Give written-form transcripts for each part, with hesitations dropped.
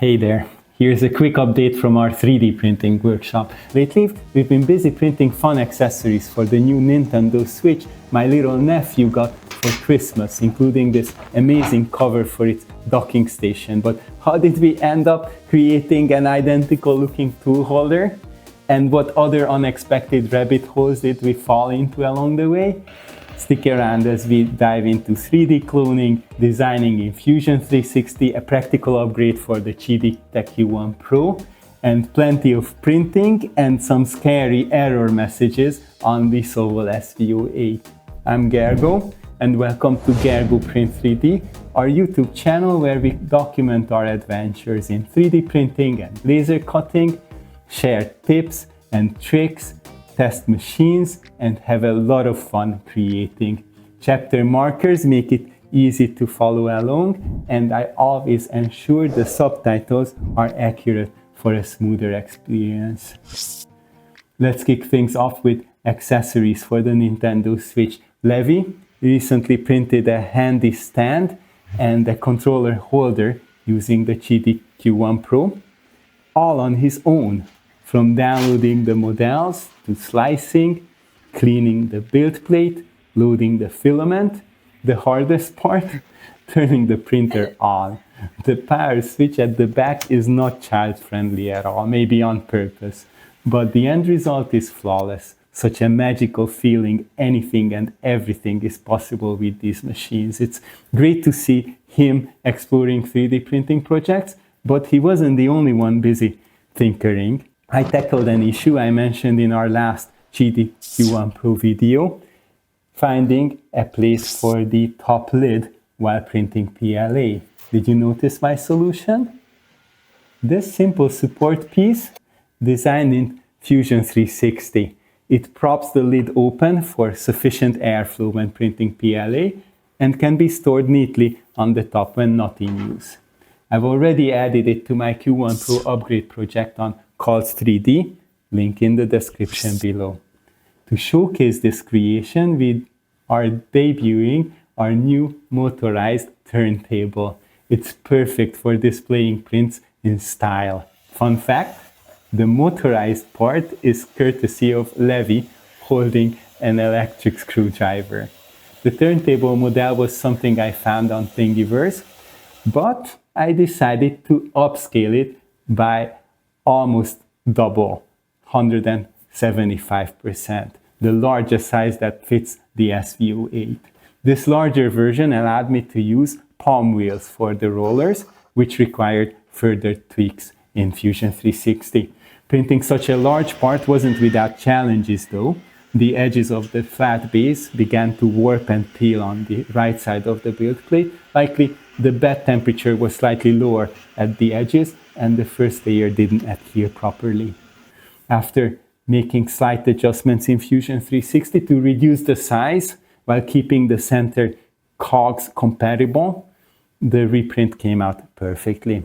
Hey there, here's a quick update from our 3D printing workshop. Lately, we've been busy printing fun accessories for the new Nintendo Switch my little nephew got for Christmas, including this amazing cover for its docking station. But how did we end up creating an identical looking tool holder? And what other unexpected rabbit holes did we fall into along the way? Stick around as we dive into 3D cloning, designing in Fusion 360, a practical upgrade for the Geekbuying Q1 Pro, and plenty of printing and some scary error messages on the SV08. I'm Gergo, and welcome to Gergo Print 3D, our YouTube channel where we document our adventures in 3D printing and laser cutting, share tips and tricks, test machines, and have a lot of fun creating. Chapter markers make it easy to follow along, and I always ensure the subtitles are accurate for a smoother experience. Let's kick things off with accessories for the Nintendo Switch. Levi recently printed a handy stand and a controller holder using the Geekbuying Q1 Pro, all on his own. From downloading the models to slicing, cleaning the build plate, loading the filament, the hardest part, turning the printer on. The power switch at the back is not child-friendly at all, maybe on purpose, but the end result is flawless. Such a magical feeling, anything and everything is possible with these machines. It's great to see him exploring 3D printing projects, but he wasn't the only one busy tinkering. I tackled an issue I mentioned in our last Geekbuying Q1 Pro video, finding a place for the top lid while printing PLA. Did you notice my solution? This simple support piece, designed in Fusion 360. It props the lid open for sufficient airflow when printing PLA and can be stored neatly on the top when not in use. I've already added it to my Q1 Pro upgrade project on Calls 3D, link in the description below. To showcase this creation, we are debuting our new motorized turntable. It's perfect for displaying prints in style. Fun fact, the motorized part is courtesy of Levi holding an electric screwdriver. The turntable model was something I found on Thingiverse, but I decided to upscale it by almost double, 175%, the largest size that fits the SV08. This larger version allowed me to use palm wheels for the rollers, which required further tweaks in Fusion 360. Printing such a large part wasn't without challenges though. The edges of the flat base began to warp and peel on the right side of the build plate. Likely the bed temperature was slightly lower at the edges and the first layer didn't adhere properly. After making slight adjustments in Fusion 360 to reduce the size while keeping the center cogs compatible, the reprint came out perfectly.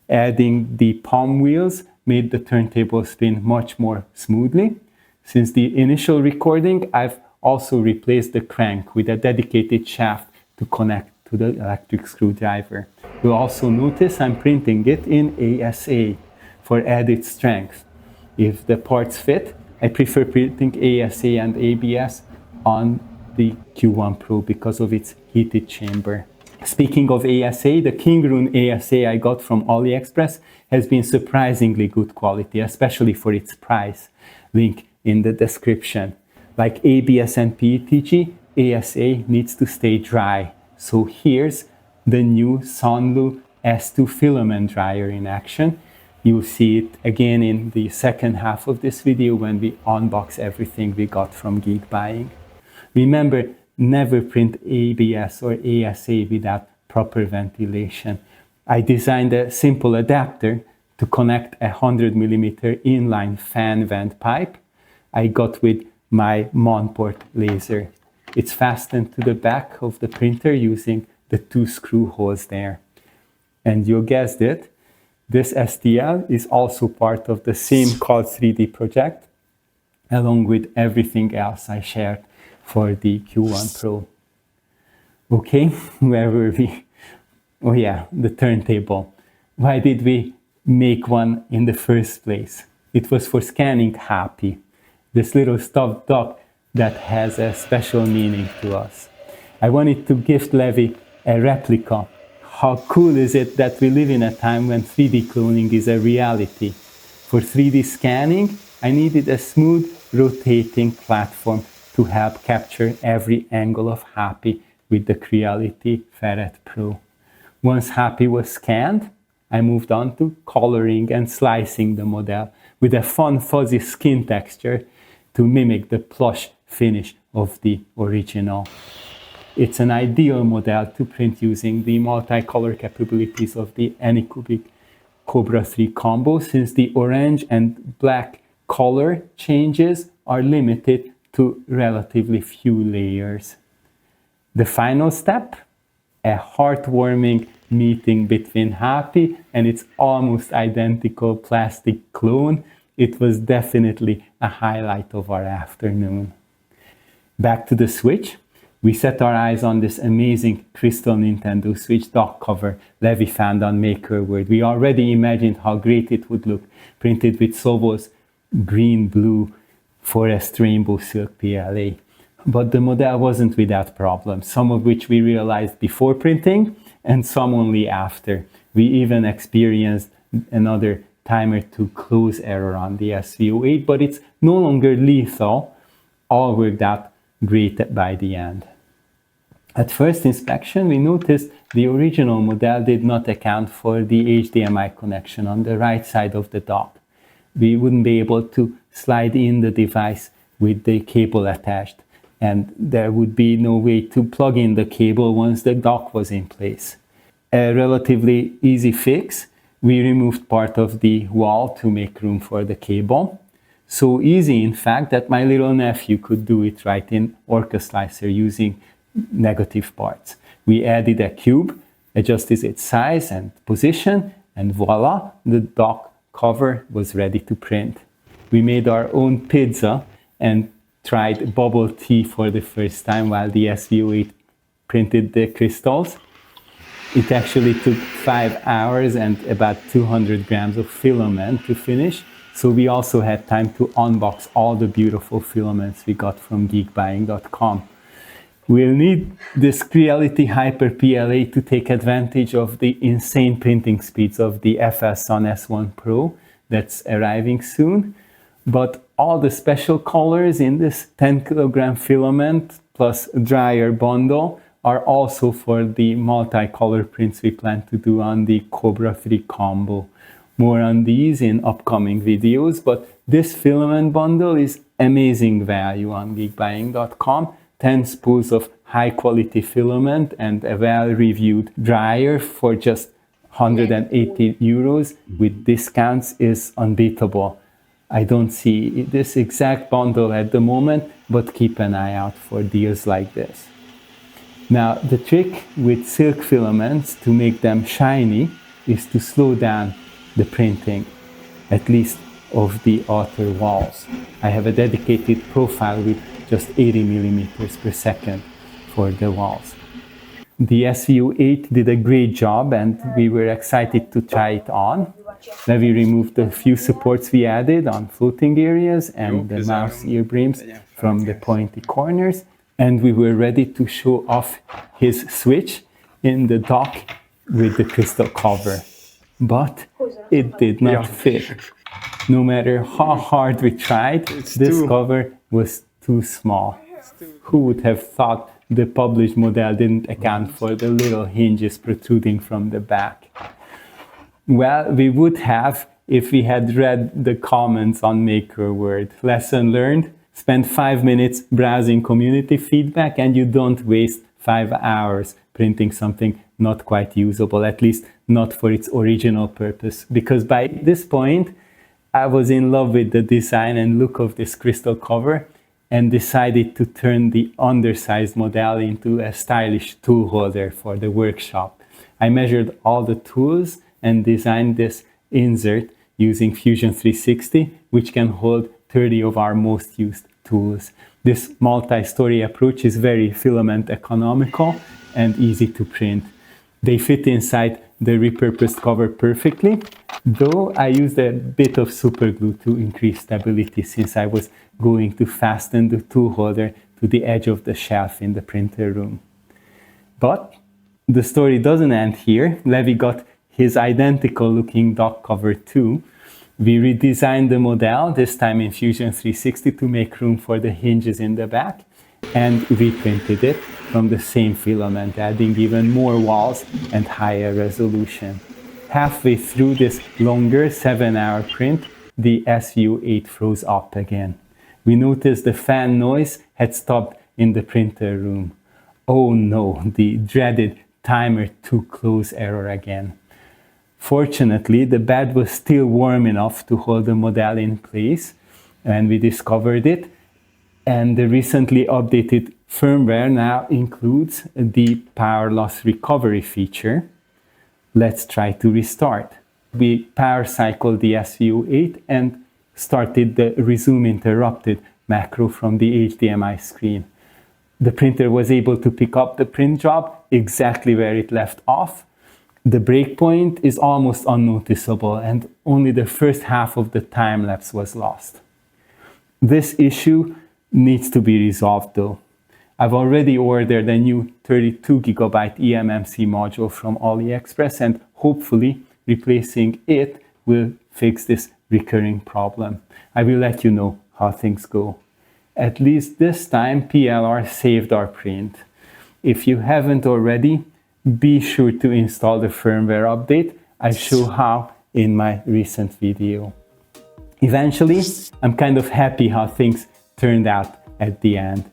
Adding the palm wheels made the turntable spin much more smoothly. Since the initial recording, I've also replaced the crank with a dedicated shaft to connect to the electric screwdriver. You'll also notice I'm printing it in ASA for added strength. If the parts fit, I prefer printing ASA and ABS on the Q1 Pro because of its heated chamber. Speaking of ASA, the King Rune ASA I got from AliExpress has been surprisingly good quality, especially for its price. Link in the description. Like ABS and PETG, ASA needs to stay dry. So here's the new Sunlu S2 filament dryer in action. You'll see it again in the second half of this video when we unbox everything we got from Geekbuying. Remember, never print ABS or ASA without proper ventilation. I designed a simple adapter to connect a 100mm inline fan vent pipe I got with my Monport laser. It's fastened to the back of the printer using the 2 screw holes there. And you guessed it, this STL is also part of the same Calls 3D project, along with everything else I shared for the Q1 Pro. Okay, where were we? Oh yeah, the turntable. Why did we make one in the first place. It was for scanning Hapi, this little stuffed dog that has a special meaning to us. I wanted to gift Levi a replica. How cool is it that we live in a time when 3D cloning is a reality? For 3D scanning, I needed a smooth, rotating platform to help capture every angle of Hapi with the Creality Ferret Pro. Once Hapi was scanned, I moved on to coloring and slicing the model with a fun fuzzy skin texture to mimic the plush finish of the original. It's an ideal model to print using the multicolor capabilities of the Anycubic Kobra 3 combo, since the orange and black color changes are limited to relatively few layers. The final step, a heartwarming meeting between Hapi and its almost identical plastic clone. It was definitely a highlight of our afternoon. Back to the Switch. We set our eyes on this amazing crystal Nintendo Switch dock cover Levi found on MakerWord. We already imagined how great it would look, printed with Sovo's green-blue forest rainbow silk PLA. But the model wasn't without problems, some of which we realized before printing and some only after. We even experienced another timer to close error on the SV08, but it's no longer lethal. All worked out great by the end. At first inspection, we noticed the original model did not account for the HDMI connection on the right side of the dock. We wouldn't be able to slide in the device with the cable attached, and there would be no way to plug in the cable once the dock was in place. A relatively easy fix, we removed part of the wall to make room for the cable. So easy, in fact, that my little nephew could do it right in Orca Slicer using negative parts. We added a cube, adjusted its size and position, and voila, the dock cover was ready to print. We made our own pizza and tried bubble tea for the first time while the SV08 printed the crystals. It actually took 5 hours and about 200 grams of filament to finish. So we also had time to unbox all the beautiful filaments we got from Geekbuying.com. We'll need this Creality Hyper PLA to take advantage of the insane printing speeds of the FL Sun S1 Pro that's arriving soon. But all the special colors in this 10 kilogram filament plus dryer bundle are also for the multicolor prints we plan to do on the Kobra 3 combo. More on these in upcoming videos, but this filament bundle is amazing value on Geekbuying.com. 10 spools of high quality filament and a well-reviewed dryer for just 180 euros with discounts is unbeatable. I don't see this exact bundle at the moment, but keep an eye out for deals like this. Now, the trick with silk filaments to make them shiny is to slow down the printing, at least of the outer walls. I have a dedicated profile with just 80 millimeters per second for the walls. The SV08 did a great job and we were excited to try it on. Then we removed the few supports we added on floating areas and the mouse ear beams from the pointy corners. And we were ready to show off his Switch in the dock with the crystal cover. But it did not fit. No matter how hard we tried, this cover was too small. Who would have thought the published model didn't account for the little hinges protruding from the back? Well, we would have if we had read the comments on MakerWord. Lesson learned, spend 5 minutes browsing community feedback and you don't waste 5 hours printing something not quite usable, at least not for its original purpose. Because by this point, I was in love with the design and look of this crystal cover and decided to turn the undersized model into a stylish tool holder for the workshop. I measured all the tools and designed this insert using Fusion 360, which can hold 30 of our most used tools. This multi-story approach is very filament economical and easy to print. They fit inside the repurposed cover perfectly, Though I used a bit of super glue to increase stability since I was going to fasten the tool holder to the edge of the shelf in the printer room. But the story doesn't end here. Levi got his identical looking dock cover too. We redesigned the model, this time in Fusion 360 to make room for the hinges in the back, and reprinted it from the same filament, adding even more walls and higher resolution. Halfway through this longer 7-hour print, the SV08 froze up again. We noticed the fan noise had stopped in the printer room. Oh no, the dreaded timer too close error again. Fortunately, the bed was still warm enough to hold the model in place when we discovered it, and the recently updated firmware now includes the power loss recovery feature. Let's try to restart. We power cycled the SV08 and started the resume interrupted macro from the HDMI screen. The printer was able to pick up the print job exactly where it left off. The breakpoint is almost unnoticeable and only the first half of the time lapse was lost. This issue needs to be resolved though. I've already ordered a new 32GB eMMC module from AliExpress, and hopefully replacing it will fix this recurring problem. I will let you know how things go. At least this time PLR saved our print. If you haven't already, be sure to install the firmware update. I show how in my recent video. Eventually, I'm kind of happy how things turned out at the end.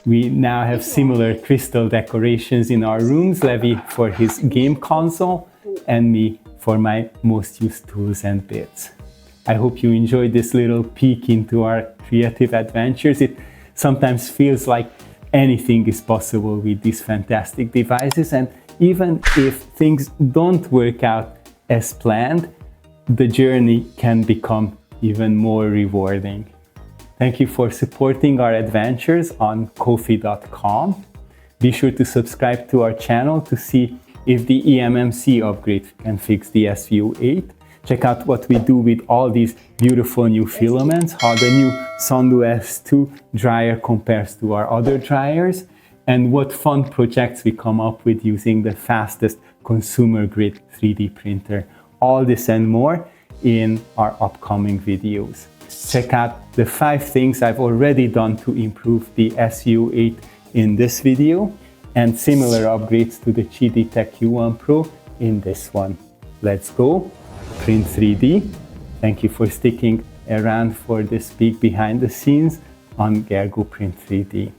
We now have similar crystal decorations in our rooms, Levi for his game console and me for my most used tools and bits. I hope you enjoyed this little peek into our creative adventures. It sometimes feels like anything is possible with these fantastic devices, and even if things don't work out as planned, the journey can become even more rewarding. Thank you for supporting our adventures on Ko-fi.com. Be sure to subscribe to our channel to see if the eMMC upgrade can fix the SV08. Check out what we do with all these beautiful new filaments, how the new Sandu S2 dryer compares to our other dryers, and what fun projects we come up with using the fastest consumer-grade 3D printer. All this and more in our upcoming videos. Check out the 5 things I've already done to improve the SV08 in this video, and similar upgrades to the Qidi Tech Q1 Pro in this one. Let's go print 3D. Thank you for sticking around for this peek behind the scenes on Gergo Print 3D.